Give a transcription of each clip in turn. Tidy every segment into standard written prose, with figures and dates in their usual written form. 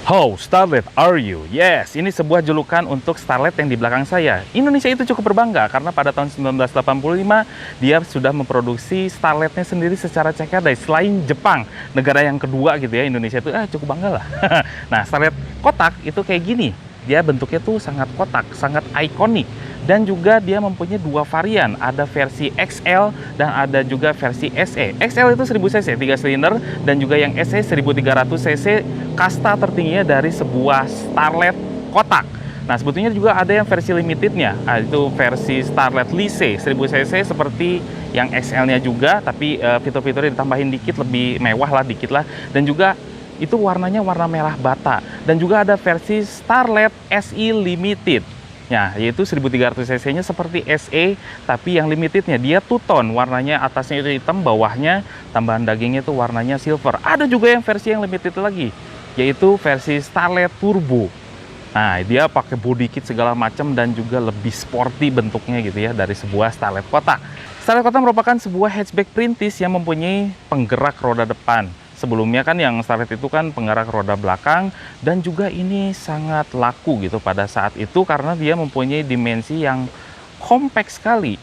How Starlet are you? Yes, ini sebuah julukan untuk Starlet yang di belakang saya. Indonesia itu cukup berbangga karena pada tahun 1985 dia sudah memproduksi Starletnya sendiri secara cekadai. Selain Jepang, negara yang kedua gitu ya, Indonesia itu cukup bangga lah. Nah, Starlet kotak itu kayak gini. Dia bentuknya tuh sangat kotak, sangat ikonik. Dan juga dia mempunyai dua varian, ada versi XL dan ada juga versi SE. XL itu 1000 cc 3 silinder, dan juga yang SE 1300 cc, kasta tertingginya dari sebuah Starlet kotak. Nah, sebetulnya juga ada yang versi limitednya, itu versi Starlet Lyse 1000 cc seperti yang XL-nya juga, tapi fitur-fiturnya ditambahin dikit, lebih mewah lah dikit lah, dan juga itu warnanya warna merah bata. Dan juga ada versi Starlet SE Limited. Ya, yaitu 1300 cc-nya seperti SE, tapi yang limitednya dia two-tone, warnanya atasnya itu hitam, bawahnya tambahan dagingnya itu warnanya silver. Ada juga yang versi yang limited lagi, yaitu versi Starlet Turbo. Nah, dia pakai body kit segala macam dan juga lebih sporty bentuknya gitu ya dari sebuah Starlet kotak. Starlet kotak merupakan sebuah hatchback perintis yang mempunyai penggerak roda depan. Sebelumnya kan yang Starlet itu kan penggerak roda belakang, dan juga ini sangat laku gitu pada saat itu karena dia mempunyai dimensi yang kompak sekali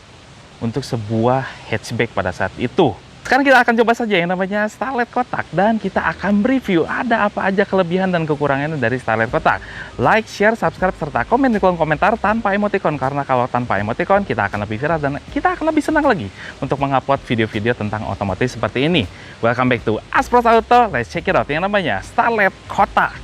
untuk sebuah hatchback pada saat itu. Sekarang kita akan coba saja yang namanya Starlet kotak, dan kita akan review ada apa aja kelebihan dan kekurangannya dari Starlet kotak. Like, share, subscribe, serta komen di kolom komentar tanpa emoticon, karena kalau tanpa emoticon kita akan lebih viral dan kita akan lebih senang lagi untuk mengupload video-video tentang otomotif seperti ini. Welcome back to Aspros Auto, let's check it out yang namanya Starlet kotak.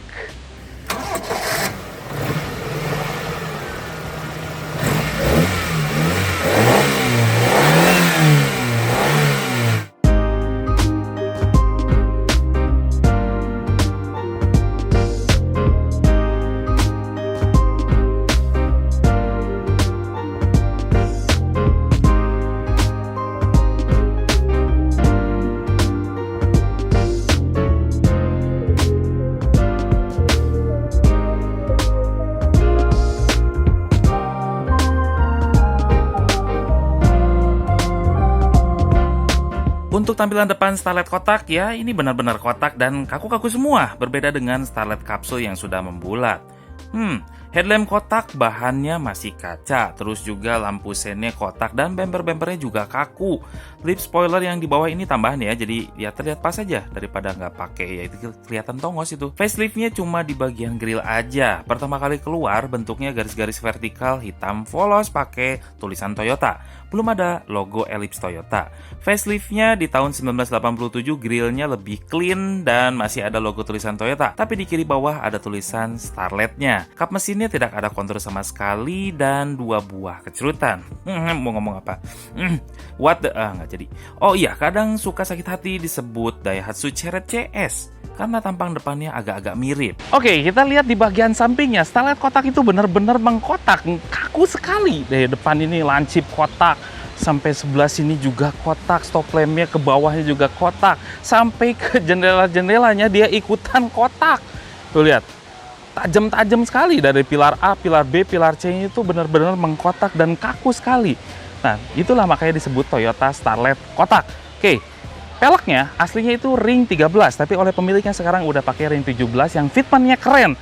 Untuk tampilan depan Starlet kotak ya, ini benar-benar kotak dan kaku-kaku semua, berbeda dengan Starlet kapsul yang sudah membulat. Headlamp kotak, bahannya masih kaca, terus juga lampu sennya kotak dan bumper-bumpernya juga kaku. Lip spoiler yang di bawah ini tambahan ya, jadi ya terlihat pas aja daripada nggak pakai, ya itu kelihatan tongos itu. Faceliftnya cuma di bagian grill aja. Pertama kali keluar bentuknya garis-garis vertikal hitam polos pakai tulisan Toyota. Belum ada logo Ellipse Toyota. Faceliftnya di tahun 1987, grillnya lebih clean dan masih ada logo tulisan Toyota. Tapi di kiri bawah ada tulisan Starletnya. Kap mesinnya tidak ada kontur sama sekali dan 2 buah kecerutan. Mau ngomong apa? What the... nggak jadi. Oh iya, kadang suka sakit hati disebut Daihatsu Chered CS karena tampang depannya agak-agak mirip. Oke, kita lihat di bagian sampingnya. Starlet kotak itu benar-benar mengkotak, kaku sekali. Dari depan ini lancip kotak, sampai sebelah sini juga kotak, stop lampnya ke bawahnya juga kotak, sampai ke jendela-jendelanya dia ikutan kotak. Tuh lihat, tajam-tajam sekali dari pilar A, pilar B, pilar C itu benar-benar mengkotak dan kaku sekali. Nah, itulah makanya disebut Toyota Starlet kotak. Oke. Peleknya aslinya itu ring 13, tapi oleh pemiliknya sekarang udah pakai ring 17 yang fitmentnya keren.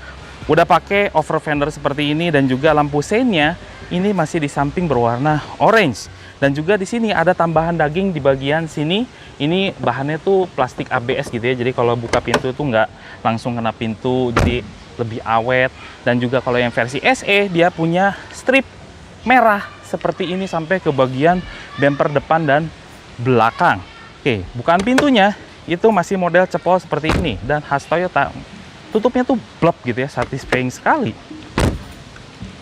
Udah pakai over fender seperti ini, dan juga lampu seinnya ini masih di samping berwarna orange. Dan juga di sini ada tambahan daging di bagian sini. Ini bahannya tuh plastik ABS gitu ya. Jadi kalau buka pintu tuh nggak langsung kena pintu, jadi lebih awet. Dan juga kalau yang versi SE dia punya strip merah seperti ini sampai ke bagian bumper depan dan belakang. Oke, bukan pintunya, itu masih model cepol seperti ini, dan khas Toyota. Tutupnya tuh blok gitu ya, satisfying sekali.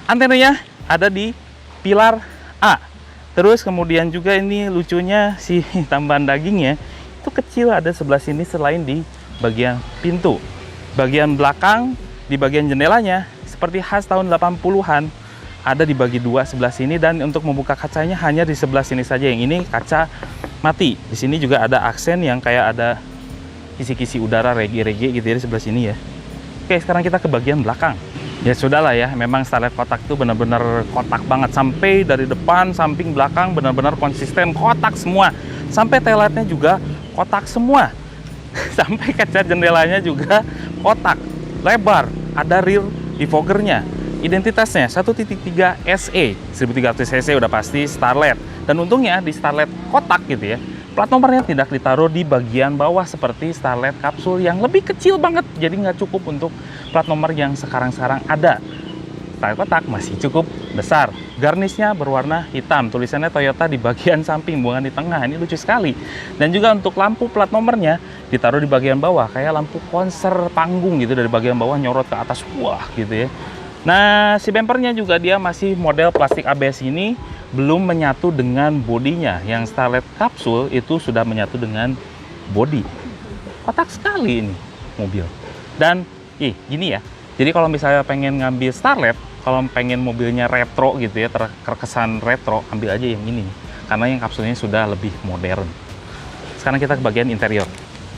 Antenanya ada di pilar A. Terus kemudian juga ini lucunya si tambahan dagingnya itu kecil, ada sebelah sini selain di bagian pintu. Bagian belakang di bagian jendelanya seperti khas tahun 80-an, ada dibagi dua sebelah sini, dan untuk membuka kacanya hanya di sebelah sini saja. Yang ini kaca mati. Di sini juga ada aksen yang kayak ada kisi-kisi udara reggae-reggae gitu ya di sebelah sini ya. Oke, sekarang kita ke bagian belakang. Ya sudahlah ya, memang Starlet kotak itu benar-benar kotak banget. Sampai dari depan, samping, belakang benar-benar konsisten kotak semua. Sampai taillightnya juga kotak semua. Sampai kaca jendelanya juga kotak. lebar, ada rear defoggernya. Identitasnya 1.3 SE, 1300 cc udah pasti Starlet. Dan untungnya di Starlet kotak gitu ya, plat nomornya tidak ditaruh di bagian bawah seperti Starlet kapsul yang lebih kecil banget. Jadi nggak cukup untuk plat nomor yang sekarang-sekarang ada. Starlet kotak masih cukup besar. Garnisnya berwarna hitam, tulisannya Toyota di bagian samping, bukan di tengah. Ini lucu sekali. Dan juga untuk lampu plat nomornya ditaruh di bagian bawah, kayak lampu konser panggung gitu, dari bagian bawah nyorot ke atas, wah gitu ya. Nah, si bempernya juga dia masih model plastik ABS ini, belum menyatu dengan bodinya. Yang Starlet kapsul itu sudah menyatu dengan bodi. Kotak sekali ini mobil. Dan gini ya, jadi kalau misalnya pengen ngambil Starlet, kalau pengen mobilnya retro gitu ya, terkesan retro, ambil aja yang ini, karena yang kapsulnya sudah lebih modern. Sekarang kita ke bagian interior.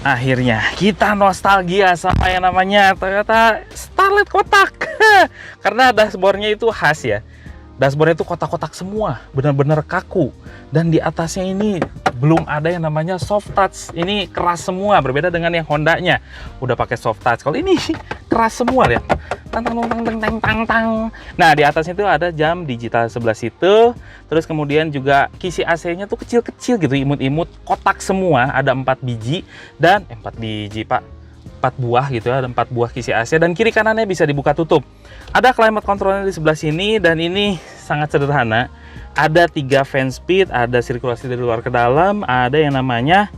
Akhirnya kita nostalgia sama yang namanya Toyota Starlet kotak. Karena dashboardnya itu khas ya. Dashboardnya itu kotak-kotak semua, benar-benar kaku. Dan di atasnya ini belum ada yang namanya soft touch. Ini keras semua, berbeda dengan yang Hondanya. Udah pakai soft touch. Kalau ini keras semua lihat. Tang. Nah, di atasnya itu ada jam digital sebelah situ. Terus kemudian juga kisi AC-nya tuh kecil-kecil gitu, imut-imut, kotak semua, ada 4 biji dan 4 biji, Pak. 4 buah gitu ya, ada 4 buah kisi AC dan kiri kanannya bisa dibuka tutup. Ada climate controlnya di sebelah sini dan ini sangat sederhana. Ada 3 fan speed, ada sirkulasi dari luar ke dalam, ada yang namanya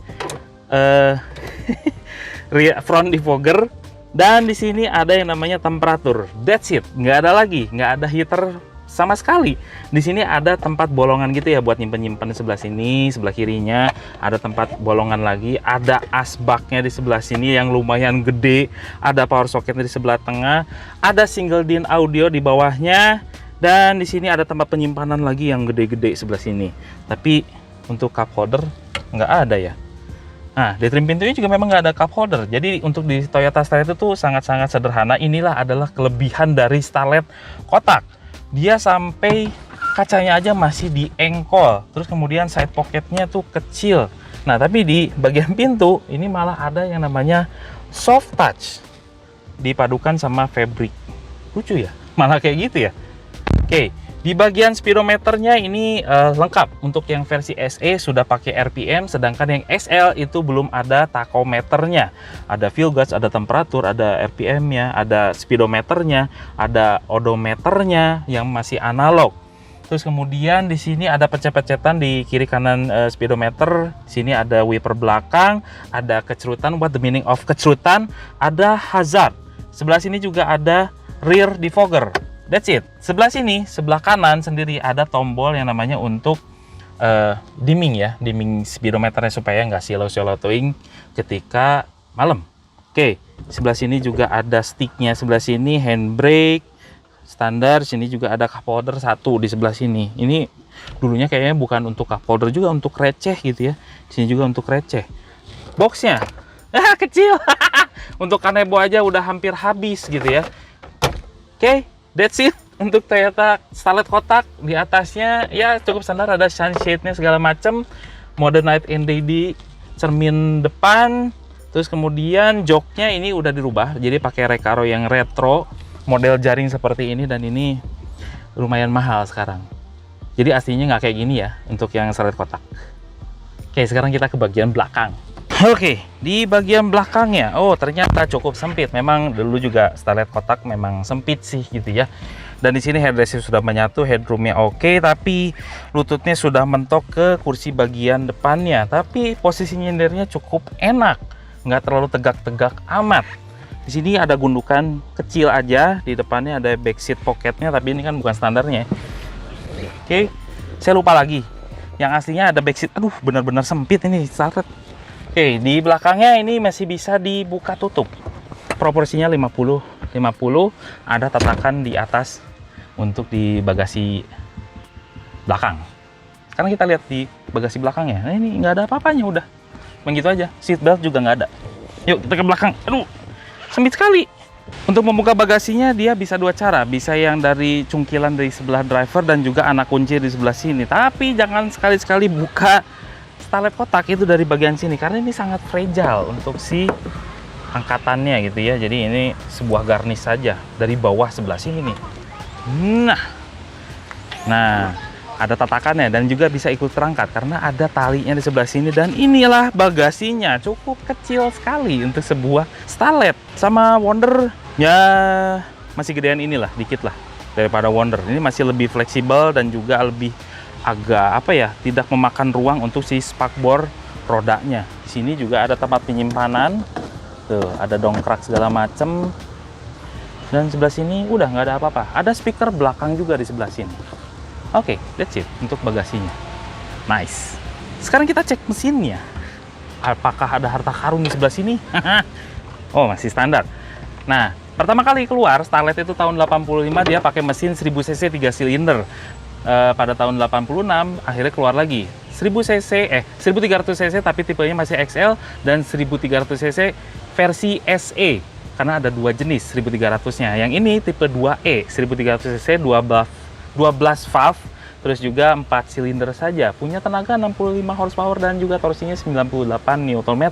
front defogger. Dan di sini ada yang namanya temperatur. That's it. Nggak ada lagi, nggak ada heater sama sekali. Di sini ada tempat bolongan gitu ya buat nyimpen-nyimpen di sebelah sini, sebelah kirinya ada tempat bolongan lagi. Ada asbaknya di sebelah sini yang lumayan gede. Ada power socketnya di sebelah tengah. Ada single din audio di bawahnya. Dan di sini ada tempat penyimpanan lagi yang gede-gede sebelah sini. Tapi untuk cup holder nggak ada ya. Nah, di trim pintunya juga memang nggak ada cup holder. Jadi untuk di Toyota Starlet itu sangat-sangat sederhana. Inilah adalah kelebihan dari Starlet kotak. Dia sampai kacanya aja masih di engkol. Terus kemudian side pocketnya tuh kecil. Nah, tapi di bagian pintu ini malah ada yang namanya soft touch. Dipadukan sama fabric. Lucu ya? Malah kayak gitu ya? Oke. Di bagian speedometernya ini lengkap. Untuk yang versi SE sudah pakai RPM, sedangkan yang SL itu belum ada tachometernya. Ada fuel gauge, ada temperatur, ada RPM-nya, ada speedometernya, ada odometernya yang masih analog. Terus kemudian di sini ada pecet-pecetan di kiri kanan speedometer. Di sini ada wiper belakang, ada kecerutan. What the meaning of kecerutan? Ada hazard. Sebelah sini juga ada rear defogger. That's it. Sebelah sini, sebelah kanan sendiri ada tombol yang namanya untuk dimming ya, dimming speedometernya supaya nggak silau-silauing ketika malam. Oke, sebelah sini juga ada sticknya, sebelah sini handbrake standar, sini juga ada cup holder satu di sebelah sini. Ini dulunya kayaknya bukan untuk cup holder, juga untuk receh gitu ya. Sini juga untuk receh. Boxnya kecil. Untuk kanebo aja udah hampir habis gitu ya. Oke. That's it untuk Toyota Starlet kotak. Di atasnya ya cukup standar, ada sunshade-nya segala macam, mode night and day, cermin depan. Terus kemudian joknya ini udah dirubah, jadi pakai Recaro yang retro, model jaring seperti ini, dan ini lumayan mahal sekarang. Jadi aslinya nggak kayak gini ya untuk yang Starlet kotak. Oke, sekarang kita ke bagian belakang. Oke, di bagian belakangnya, oh ternyata cukup sempit. Memang dulu juga Starlet kotak memang sempit sih gitu ya. Dan di sini headrestnya sudah menyatu, headroomnya oke, tapi lututnya sudah mentok ke kursi bagian depannya. Tapi posisi nyindirnya cukup enak, nggak terlalu tegak-tegak amat. Di sini ada gundukan kecil aja, di depannya ada back seat pocketnya, tapi ini kan bukan standarnya. Oke, saya lupa lagi. Yang aslinya ada back seat, aduh benar-benar sempit ini Starlet. Oke, di belakangnya ini masih bisa dibuka tutup. Proporsinya 50-50, ada tatakan di atas untuk di bagasi belakang. Sekarang kita lihat di bagasi belakangnya. Nah, ini nggak ada apa-apanya, udah. Begitu aja. Seat belt juga nggak ada. Yuk, kita ke belakang. Aduh, sempit sekali. Untuk membuka bagasinya dia bisa dua cara. Bisa yang dari cungkilan dari sebelah driver dan juga anak kunci di sebelah sini. Tapi jangan sekali-sekali buka Starlet kotak itu dari bagian sini, karena ini sangat fragile untuk si angkatannya gitu ya. Jadi ini sebuah garnish saja dari bawah sebelah sini nih. Nah, ada tatakannya dan juga bisa ikut terangkat karena ada talinya di sebelah sini. Dan inilah bagasinya, cukup kecil sekali untuk sebuah Starlet. Sama Wonder ya masih gedean inilah, dikit lah daripada Wonder. Ini masih lebih fleksibel dan juga lebih agak apa ya, tidak memakan ruang untuk si spakbor rodanya. Di sini juga ada tempat penyimpanan. Tuh, ada dongkrak segala macem. Dan sebelah sini udah nggak ada apa-apa. Ada speaker belakang juga di sebelah sini. Oke, that's it untuk bagasinya. Nice. Sekarang kita cek mesinnya. Apakah ada harta karun di sebelah sini? Oh, masih standar. Nah, pertama kali keluar Starlet itu tahun 85, dia pakai mesin 1000 cc 3 silinder. Pada tahun 86 akhirnya keluar lagi 1000 cc 1300 cc tapi tipenya masih XL dan 1300 cc versi SE karena ada dua jenis 1300-nya. Yang ini tipe 2E 1300 cc 12 valve, terus juga 4 silinder saja, punya tenaga 65 horsepower dan juga torsinya 98 Nm.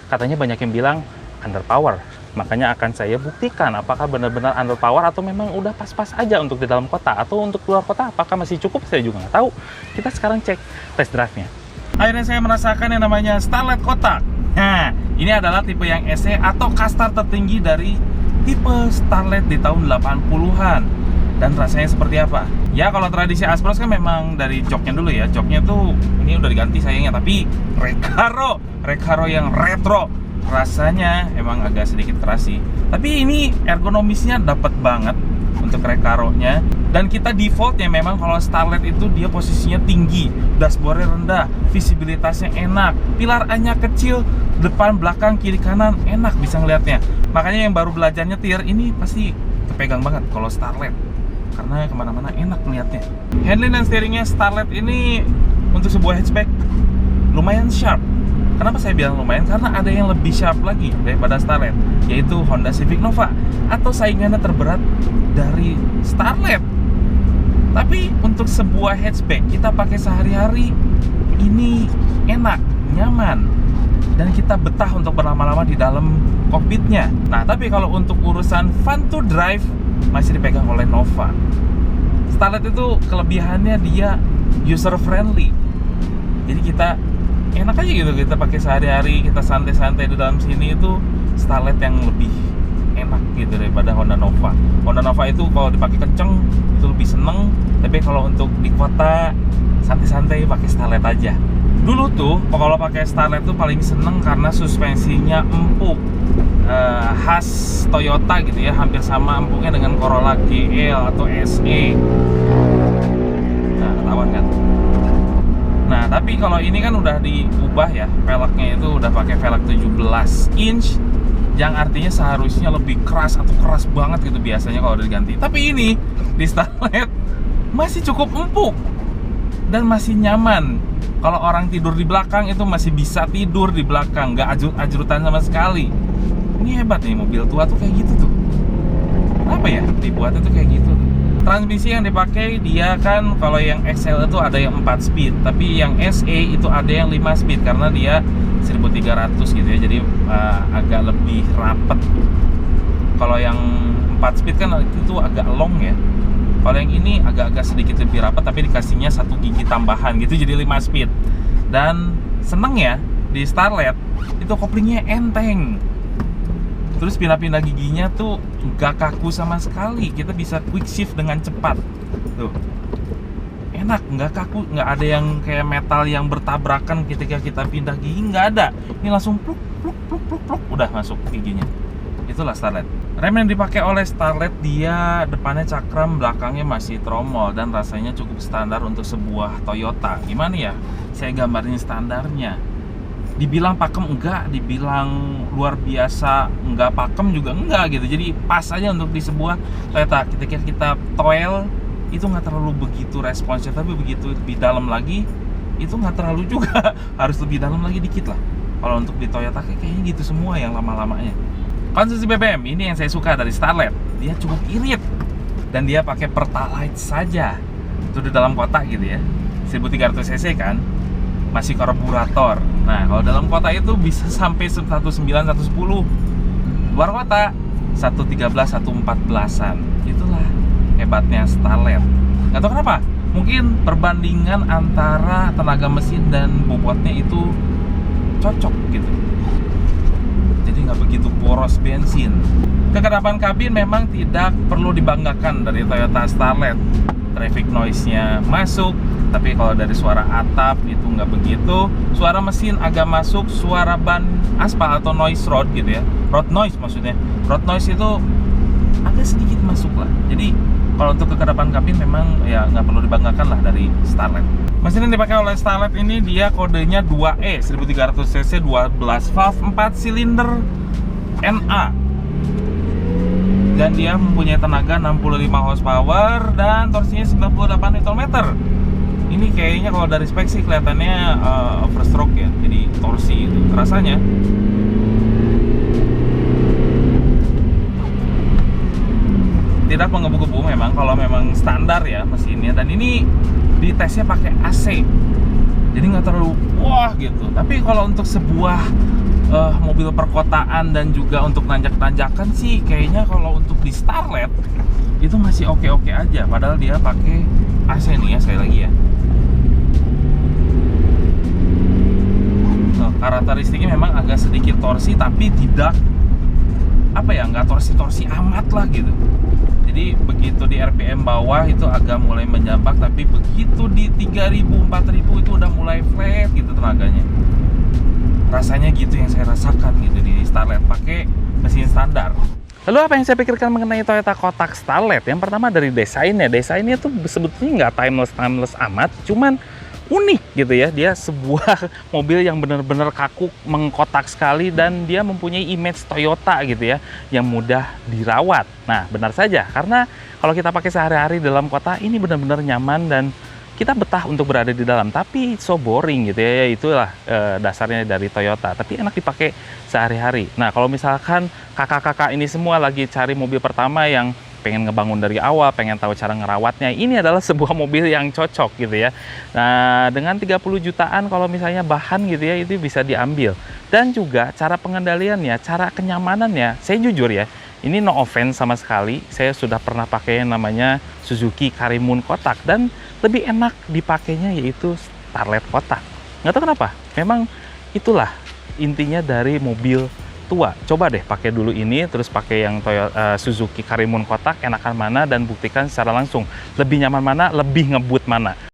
Katanya banyak yang bilang underpower, makanya akan saya buktikan apakah benar-benar underpower atau memang udah pas-pas aja untuk di dalam kota, atau untuk keluar kota apakah masih cukup, saya juga nggak tahu. Kita sekarang cek test drive-nya. Akhirnya saya merasakan yang namanya Starlet kotak. Nah, ini adalah tipe yang SE atau kastar tertinggi dari tipe Starlet di tahun 80-an. Dan rasanya seperti apa? Ya kalau tradisi Aspros kan memang dari joknya dulu ya. Joknya tuh ini udah diganti sayangnya, tapi Recaro yang retro. Rasanya emang agak sedikit keras sih. Tapi ini ergonomisnya dapat banget untuk Recaro-nya. Dan kita defaultnya memang kalau Starlet itu dia posisinya tinggi, dashboardnya rendah, visibilitasnya enak, pilar A-nya kecil, depan, belakang, kiri, kanan enak bisa ngeliatnya. Makanya yang baru belajar nyetir ini pasti kepegang banget kalau Starlet, karena kemana-mana enak ngeliatnya. Handling dan steeringnya Starlet ini untuk sebuah hatchback lumayan sharp. Kenapa saya bilang lumayan? Karena ada yang lebih sharp lagi daripada Starlet, yaitu Honda Civic Nova, atau saingannya terberat dari Starlet. Tapi untuk sebuah hatchback kita pakai sehari-hari ini enak, nyaman, dan kita betah untuk berlama-lama di dalam kokpitnya. Nah, tapi kalau untuk urusan fun to drive masih dipegang oleh Nova. Starlet itu kelebihannya dia user friendly. Jadi kita enak aja gitu, kita pakai sehari-hari, kita santai-santai di dalam sini. Itu Starlet yang lebih enak gitu daripada Honda Nova. Honda Nova itu kalau dipakai kenceng itu lebih seneng, tapi kalau untuk di kota santai-santai pakai Starlet aja. Dulu tuh kalau pakai Starlet tuh paling seneng karena suspensinya empuk, khas Toyota gitu ya, hampir sama empuknya dengan Corolla GL atau SE. Nah, ketahuan kan? Nah, tapi kalau ini kan udah diubah ya, velgnya itu udah pakai velg 17 inch, yang artinya seharusnya lebih keras atau keras banget gitu biasanya kalau udah diganti. Tapi ini di Starlet masih cukup empuk dan masih nyaman. Kalau orang tidur di belakang itu masih bisa tidur di belakang, nggak ajrut-ajrutan sama sekali. Ini hebat nih, mobil tua tuh kayak gitu tuh. Apa ya dibuat itu kayak gitu. Transmisi yang dipakai dia kan kalau yang XL itu ada yang 4 speed, tapi yang SE itu ada yang 5 speed karena dia 1300 gitu ya, jadi agak lebih rapet. Kalau yang 4 speed kan itu agak long ya. Kalau yang ini agak-agak sedikit lebih rapat, tapi dikasihnya 1 gigi tambahan gitu, jadi 5 speed. Dan seneng ya di Starlet itu koplingnya enteng. Terus pindah-pindah giginya tuh gak kaku sama sekali. Kita bisa quick shift dengan cepat. Tuh, enak, nggak kaku, nggak ada yang kayak metal yang bertabrakan ketika kita pindah gigi, nggak ada. Ini langsung pluk pluk pluk pluk pluk, udah masuk giginya. Itulah Starlet. Rem yang dipakai oleh Starlet dia depannya cakram, belakangnya masih tromol, dan rasanya cukup standar untuk sebuah Toyota. Gimana ya? Saya gambarin standarnya. Dibilang pakem enggak, dibilang luar biasa enggak pakem juga enggak gitu. Jadi pas aja untuk di sebuah Toyota. Ketika kita toel itu nggak terlalu begitu responsnya, tapi begitu lebih dalam lagi itu nggak terlalu juga. Harus lebih dalam lagi dikit lah. Kalau untuk di Toyota kayaknya gitu semua yang lama-lamanya. Konsumsi BBM ini yang saya suka dari Starlet. Dia cukup irit dan dia pakai Pertalite saja. Itu di dalam kota gitu ya. 1300 cc kan. Masih karburator. Nah, kalau dalam kota itu bisa sampai 109, 110. Luar kota 113, 114-an. Itulah hebatnya Starlet. Nggak tahu kenapa, mungkin perbandingan antara tenaga mesin dan bobotnya itu cocok gitu. Jadi nggak begitu boros bensin. Kekedapan kabin memang tidak perlu dibanggakan dari Toyota Starlet. Traffic noise-nya masuk, tapi kalau dari suara atap itu nggak begitu. Suara mesin agak masuk, suara ban aspal atau noise road gitu ya. Road noise maksudnya. Road noise itu agak sedikit masuk lah. Jadi kalau untuk kekedapan kabin memang ya nggak perlu dibanggakan lah dari Starlet. Mesin yang dipakai oleh Starlet ini dia kodenya 2E 1300 cc 12 valve 4 silinder NA. Dan dia mempunyai tenaga 65 horsepower dan torsinya 98 Nm. Ini kayaknya kalau dari spek sih kelihatannya overstroke ya. Jadi torsi itu rasanya tidak menggebu-gebu memang kalau memang standar ya mesinnya, dan ini di tesnya pakai AC jadi nggak terlalu wah gitu. Tapi kalau untuk sebuah mobil perkotaan dan juga untuk nanjak-nanjakan sih kayaknya kalau untuk di Starlet itu masih oke-oke aja, padahal dia pakai AC nih ya, sekali lagi ya. Karakteristiknya memang agak sedikit torsi tapi tidak apa ya, nggak torsi-torsi amat lah gitu. Jadi begitu di RPM bawah itu agak mulai menjambak, tapi begitu di 3000, 4000 itu udah mulai flat gitu tenaganya. Rasanya gitu yang saya rasakan gitu di Starlet pakai mesin standar. Lalu apa yang saya pikirkan mengenai Toyota Kotak Starlet? Yang pertama dari desainnya. Desainnya tuh sebetulnya nggak timeless amat, cuman unik gitu ya. Dia sebuah mobil yang benar-benar kaku, mengkotak sekali, dan dia mempunyai image Toyota gitu ya, yang mudah dirawat. Nah, benar saja, karena kalau kita pakai sehari-hari dalam kota ini benar-benar nyaman dan kita betah untuk berada di dalam. Tapi so boring gitu ya, itulah dasarnya dari Toyota. Tapi enak dipakai sehari-hari. Nah, kalau misalkan kakak-kakak ini semua lagi cari mobil pertama yang pengen ngebangun dari awal, pengen tahu cara ngerawatnya, ini adalah sebuah mobil yang cocok gitu ya. Nah, dengan 30 jutaan kalau misalnya bahan gitu ya, itu bisa diambil. Dan juga cara pengendaliannya, cara kenyamanannya, saya jujur ya, ini no offense sama sekali, saya sudah pernah pakai yang namanya Suzuki Karimun Kotak, dan lebih enak dipakainya yaitu Starlet Kotak. Nggak tahu kenapa, memang itulah intinya dari mobil tua. Coba deh pakai dulu ini, terus pakai yang Suzuki Karimun Kotak, enakan mana, dan buktikan secara langsung lebih nyaman mana, lebih ngebut mana.